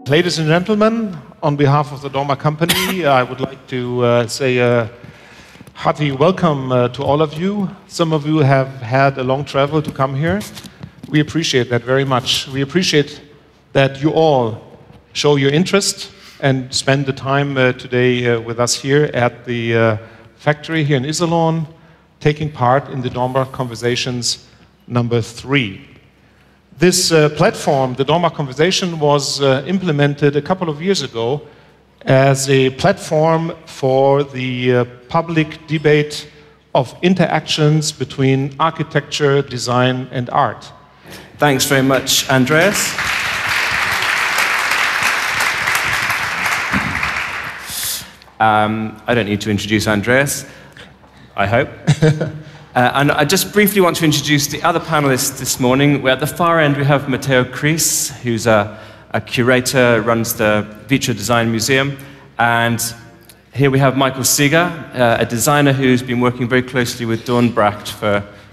Ladies and gentlemen, on behalf of the Dornbracht Company, I would like to say a hearty welcome to all of you. Some of you have had a long travel to come here. We appreciate that very much. We appreciate that you all show your interest and spend the time today with us here at the factory here in Iserlohn, taking part in the Dornbracht Conversations number 3. This platform, the Dornbracht Conversation, was implemented a couple of years ago as a platform for the public debate of interactions between architecture, design, and art. Thanks very much, Andreas. I don't need to introduce Andreas, I hope. And I just briefly want to introduce the other panelists this morning. We're at the far end, we have Matteo Cris, who's a curator, runs the Vitra Design Museum. And here we have Michael Seeger, a designer who's been working very closely with Dornbracht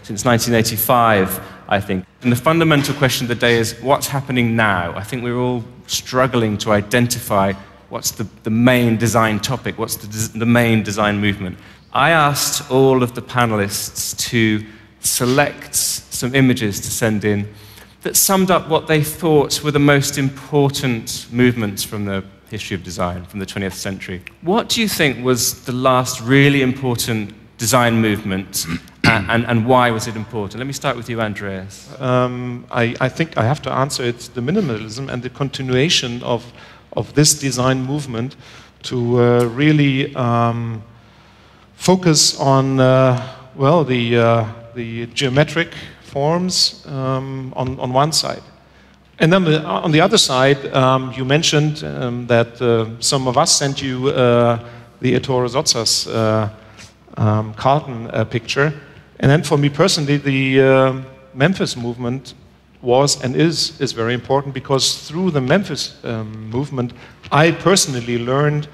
since 1985, I think. And the fundamental question of the day is, what's happening now? I think we're all struggling to identify what's the main design topic, what's the main design movement. I asked all of the panelists to select some images to send in that summed up what they thought were the most important movements from the history of design, from the 20th century. What do you think was the last really important design movement, and why was it important? Let me start with you, Andreas. I think I have to answer it's the minimalism and the continuation of this design movement to really focus on the geometric forms on one side. And then on the other side, you mentioned that some of us sent you the Ettore Sozzas Carlton picture. And then for me personally, the Memphis movement was and is very important, because through the Memphis movement, I personally learned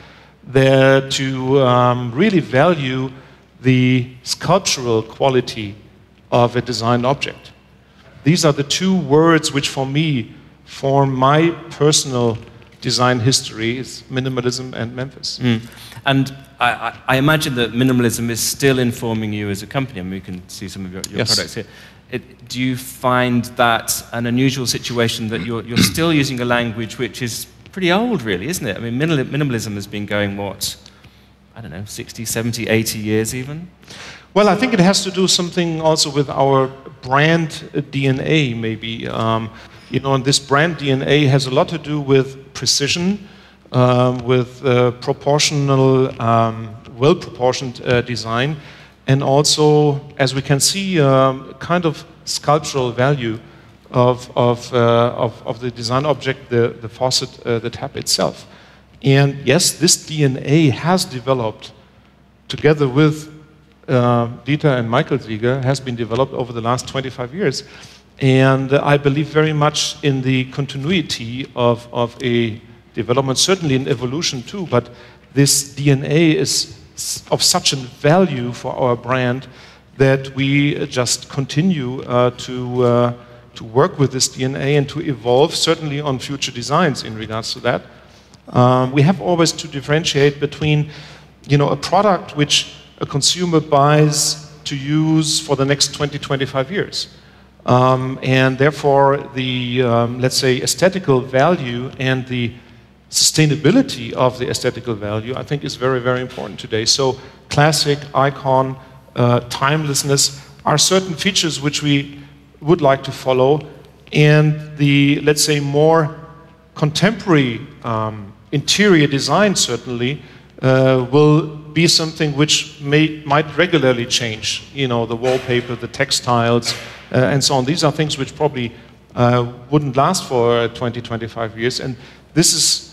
to really value the sculptural quality of a design object. These are the two words which for me form my personal design history, is minimalism and Memphis. And I imagine that minimalism is still informing you as a company. I mean, we can see some of your Yes. products here. Do you find that an unusual situation that you're still using a language which is pretty old, really, isn't it? I mean, minimalism has been going, what, I don't know, 60, 70, 80 years even? Well, I think it has to do something also with our brand DNA, maybe. And this brand DNA has a lot to do with precision, with proportional, well-proportioned design, and also, as we can see, kind of sculptural value of the design object, the faucet, the tap itself. And yes, this DNA has developed together with Dieter and Michael Seeger, has been developed over the last 25 years. And I believe very much in the continuity of a development, certainly in evolution too, but this DNA is of such a value for our brand that we just continue to work with this DNA and to evolve, certainly on future designs in regards to that. We have always to differentiate between, a product which a consumer buys to use for the next 20, 25 years. And therefore, the, let's say, aesthetical value and the sustainability of the aesthetical value, I think, is very, very important today. So classic, icon, timelessness are certain features which we would like to follow, and the, let's say, more contemporary interior design certainly will be something which might regularly change. The wallpaper, the textiles, and so on. These are things which probably wouldn't last for 20, 25 years, and this is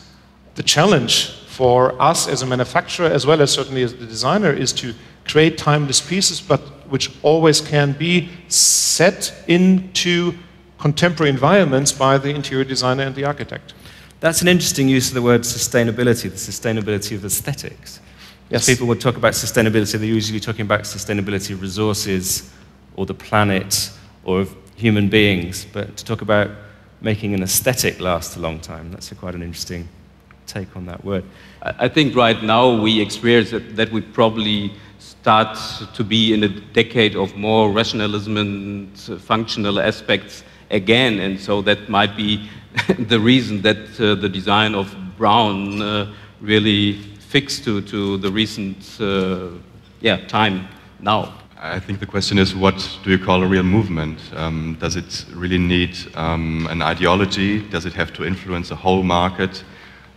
the challenge for us as a manufacturer, as well as certainly as the designer, is to create timeless pieces, but which always can be set into contemporary environments by the interior designer and the architect. That's an interesting use of the word sustainability, the sustainability of aesthetics. Yes. People would talk about sustainability, they're usually talking about sustainability of resources, or the planet, or of human beings. But to talk about making an aesthetic last a long time. That's quite an interesting take on that word. I think right now we experience that we probably start to be in a decade of more rationalism and functional aspects again, and so that might be the reason that the design of Brown really fixed to the recent time now. I think the question is, what do you call a real movement? Does it really need an ideology? Does it have to influence the whole market?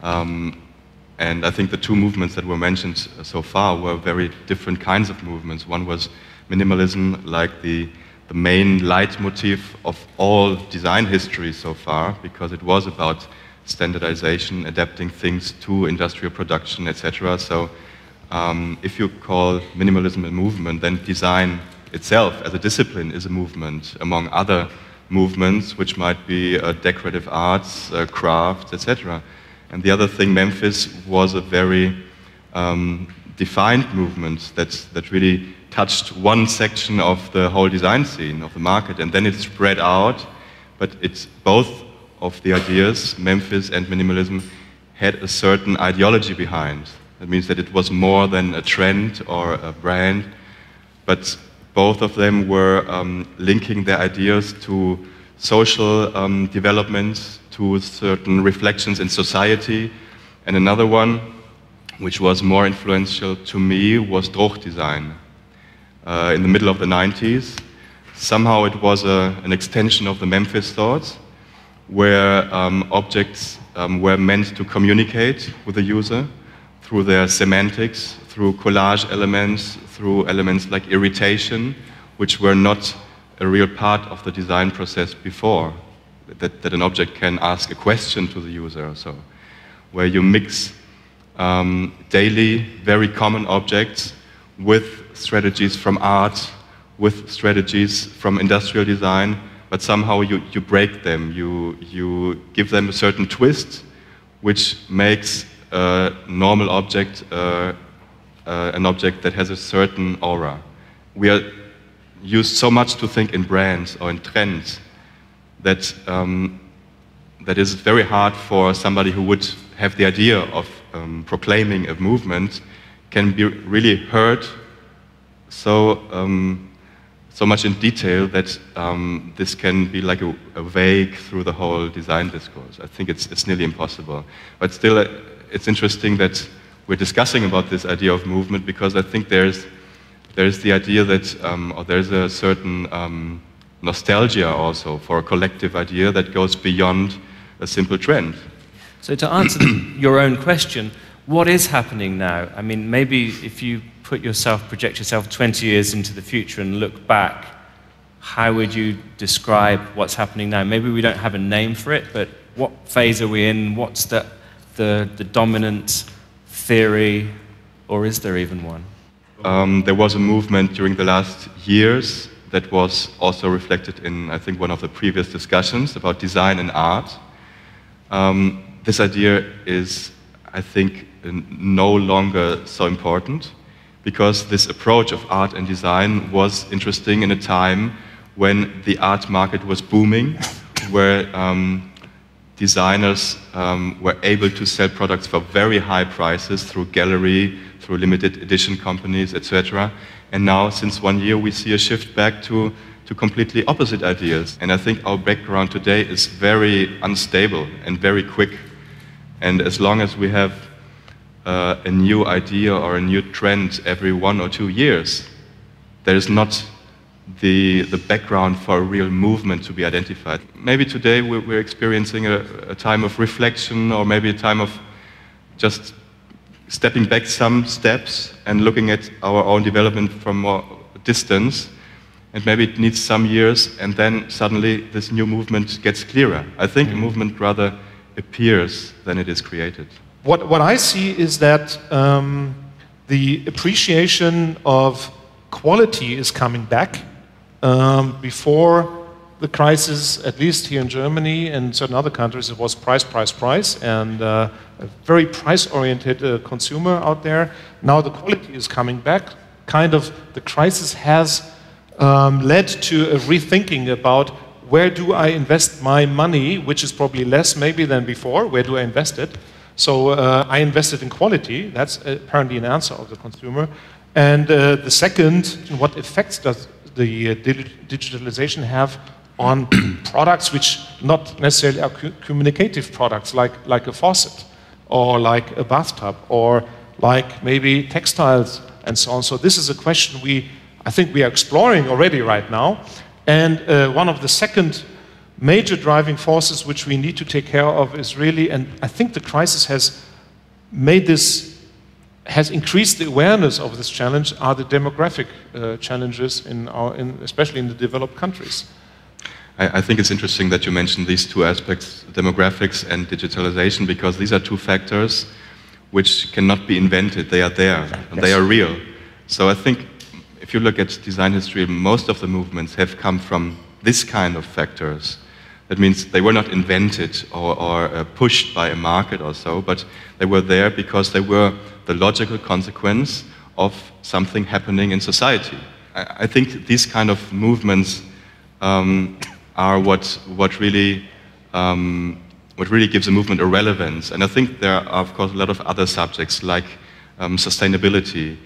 And I think the two movements that were mentioned so far were very different kinds of movements. One was minimalism, like the main leitmotif of all design history so far, because it was about standardization, adapting things to industrial production, etc. So if you call minimalism a movement, then design itself as a discipline is a movement, among other movements, which might be decorative arts, crafts, etc. And the other thing, Memphis was a very defined movement that really touched one section of the whole design scene of the market, and then it spread out. But it's both of the ideas, Memphis and minimalism, had a certain ideology behind. That means that it was more than a trend or a brand, but both of them were linking their ideas to social development, to certain reflections in society. And another one, which was more influential to me, was Droch design. In the middle of the 90s, somehow it was an extension of the Memphis thoughts, where objects were meant to communicate with the user through their semantics, through collage elements, through elements like irritation, which were not a real part of the design process before, that an object can ask a question to the user or so, where you mix daily, very common objects with strategies from art, with strategies from industrial design, but somehow you break them, you give them a certain twist, which makes a normal object an object that has a certain aura. We are used so much to think in brands or in trends that that is very hard for somebody who would have the idea of proclaiming a movement can be really heard so much in detail that this can be like a vague through the whole design discourse. I think it's nearly impossible. But still, it's interesting that we're discussing about this idea of movement, because I think there's the idea that, or there's a certain nostalgia also for a collective idea that goes beyond a simple trend. So to answer your own question, what is happening now? I mean, maybe if you project yourself 20 years into the future and look back, how would you describe what's happening now? Maybe we don't have a name for it, but what phase are we in? What's the dominant theory, or is there even one? There was a movement during the last years that was also reflected in, I think, one of the previous discussions about design and art. This idea is, I think, no longer so important, because this approach of art and design was interesting in a time when the art market was booming, where designers were able to sell products for very high prices through gallery, through limited edition companies, etc. And now, since 1 year, we see a shift back to completely opposite ideas. And I think our background today is very unstable and very quick. And as long as we have a new idea or a new trend every 1 or 2 years, there is not the background for a real movement to be identified. Maybe today we're experiencing a time of reflection, or maybe a time of just stepping back some steps and looking at our own development from more distance. And maybe it needs some years, and then suddenly this new movement gets clearer. I think a movement rather appears than it is created. What I see is that the appreciation of quality is coming back. Before the crisis, at least here in Germany and certain other countries, it was price, price, price, and a very price-oriented consumer out there. Now the quality is coming back. Kind of the crisis has led to a rethinking about where do I invest my money, which is probably less maybe than before, where do I invest it? So I invested in quality, that's apparently an answer of the consumer. And the second, what effects does the digitalization have on products which not necessarily are communicative products, like a faucet, or like a bathtub, or like maybe textiles and so on. So this is a question I think we are exploring already right now. And one of the second major driving forces which we need to take care of is really, and I think the crisis has increased the awareness of this challenge, are the demographic challenges especially in the developed countries. I think it's interesting that you mentioned these two aspects, demographics and digitalization, because these are two factors which cannot be invented. They are there, and they are real. So I think if you look at design history, most of the movements have come from this kind of factors. That means they were not invented or pushed by a market or so, but they were there because they were the logical consequence of something happening in society. I think these kind of movements are what really gives a movement a relevance. And I think there are, of course, a lot of other subjects like sustainability.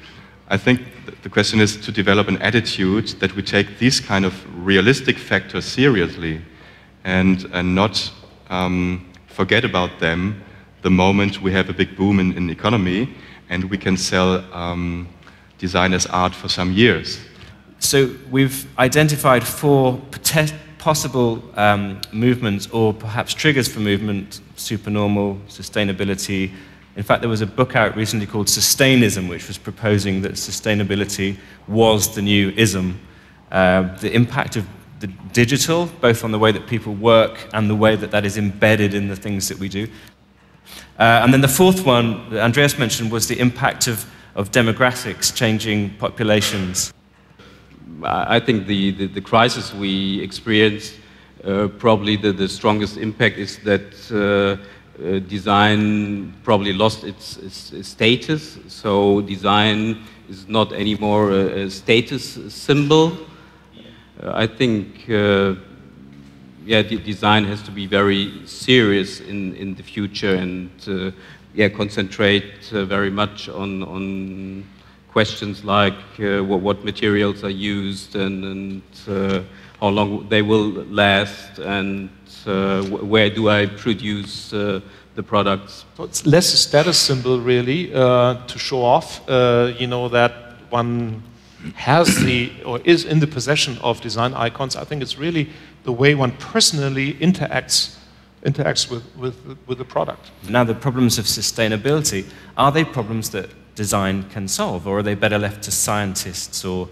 I think the question is to develop an attitude that we take these kind of realistic factors seriously and not forget about them the moment we have a big boom in the economy and we can sell design as art for some years. So we've identified 4 possible movements or perhaps triggers for movement: supernormal, sustainability. In fact, there was a book out recently called Sustainism, which was proposing that sustainability was the new ism. The impact of the digital, both on the way that people work and the way that that is embedded in the things that we do. And then the 4th one that Andreas mentioned was the impact of demographics, changing populations. I think the crisis we experience, probably the strongest impact is that design probably lost its status. So design is not anymore a status symbol. I think design has to be very serious in the future and concentrate very much on questions like what materials are used and how long they will last and where do I produce the products. So it's less a status symbol really to show off, that one has or is in the possession of design icons. I think it's really the way one personally interacts with the product. Now the problems of sustainability, are they problems that design can solve, or are they better left to scientists or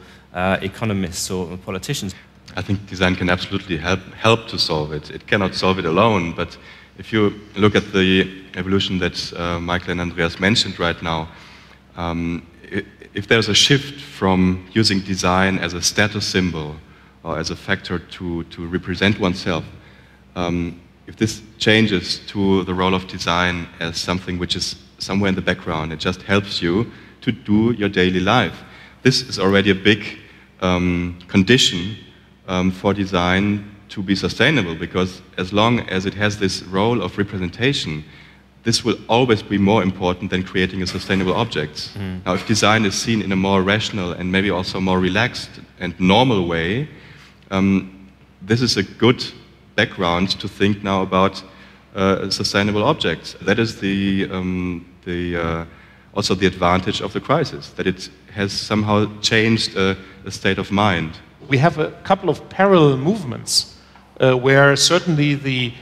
economists or politicians? I think design can absolutely help to solve it. It cannot solve it alone, but if you look at the evolution that Michael and Andreas mentioned right now, if there's a shift from using design as a status symbol or as a factor to represent oneself, if this changes to the role of design as something which is somewhere in the background, it just helps you to do your daily life. This is already a big condition for design to be sustainable, because as long as it has this role of representation, this will always be more important than creating a sustainable object. Now, if design is seen in a more rational and maybe also more relaxed and normal way, this is a good background to think now about sustainable objects. That is also the advantage of the crisis, that it has somehow changed a state of mind. We have a couple of parallel movements where certainly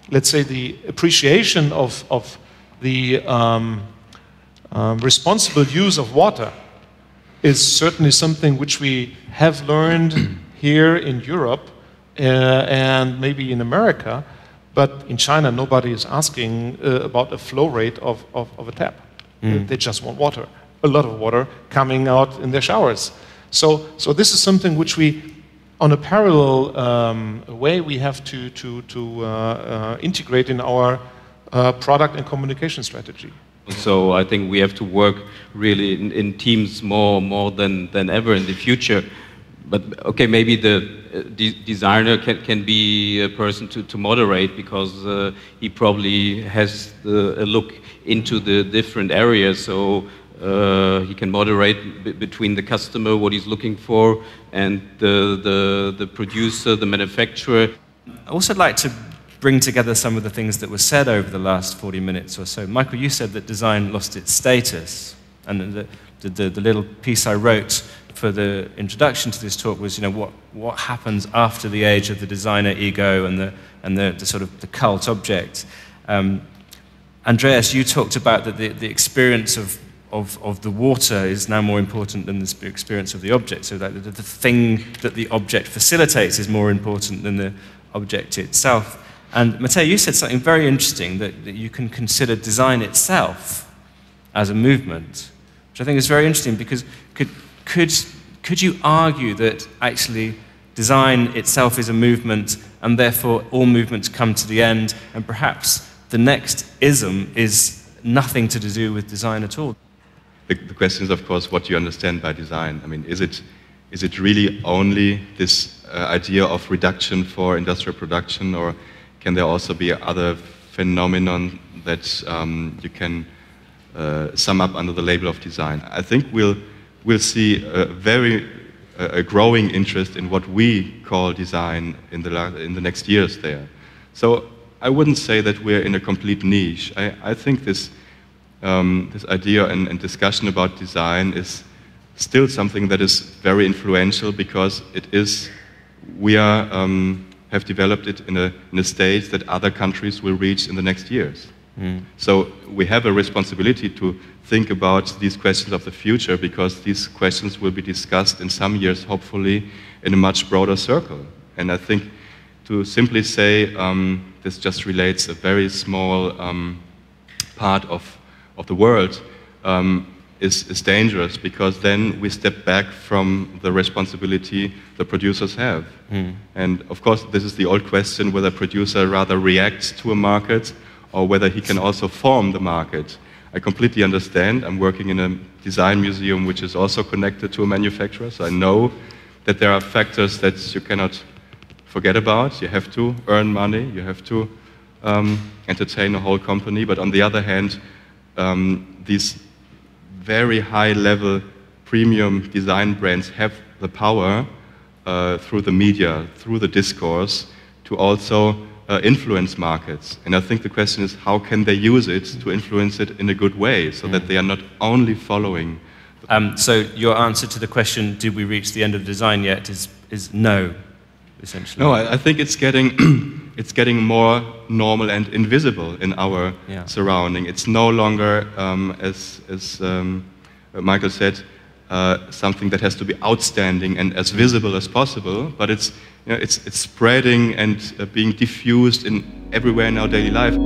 let's say the appreciation of the responsible use of water is certainly something which we have learned here in Europe and maybe in America, but in China nobody is asking about a flow rate of a tap. They just want water, a lot of water coming out in their showers. So this is something which we, on a parallel way, we have to integrate in our product and communication strategy. So I think we have to work really in teams more than ever in the future. but okay, maybe the designer can be a person to moderate, because he probably has a look into the different areas, so he can moderate between the customer, what he's looking for, and the producer, the manufacturer. I also like to bring together some of the things that were said over the last 40 minutes or so. Michael, you said that design lost its status, and the little piece I wrote for the introduction to this talk was, what happens after the age of the designer ego and the sort of the cult object. Andreas, you talked about that the experience of the water is now more important than the experience of the object, so that the thing that the object facilitates is more important than the object itself. And Matteo, you said something very interesting, that you can consider design itself as a movement, which I think is very interesting, because could you argue that actually design itself is a movement, and therefore all movements come to the end, and perhaps the next ism is nothing to do with design at all? The question is, of course, what do you understand by design? I mean, is it really only this idea of reduction for industrial production, or can there also be other phenomenon that you can sum up under the label of design? I think we'll see a growing interest in what we call design in the next years there. So I wouldn't say that we're in a complete niche. I think this idea and discussion about design is still something that is very influential, because we have developed it in a stage that other countries will reach in the next years. So we have a responsibility to think about these questions of the future, because these questions will be discussed in some years, hopefully, in a much broader circle. And I think to simply say this just relates a very small part of the world is dangerous, because then we step back from the responsibility the producers have. And of course, this is the old question, whether a producer rather reacts to a market or whether he can also form the market. I completely understand. I'm working in a design museum which is also connected to a manufacturer, so I know that there are factors that you cannot forget about. You have to earn money, you have to entertain a whole company, but on the other hand, these very high-level premium design brands have the power through the media, through the discourse, to also influence markets. And I think the question is, how can they use it to influence it in a good way, so that they are not only following. So your answer to the question, did we reach the end of design yet, is no, essentially. No, I think it's getting more normal and invisible in our surrounding. It's no longer, as Michael said, something that has to be outstanding and as visible as possible, but it's spreading and being diffused everywhere in our daily life.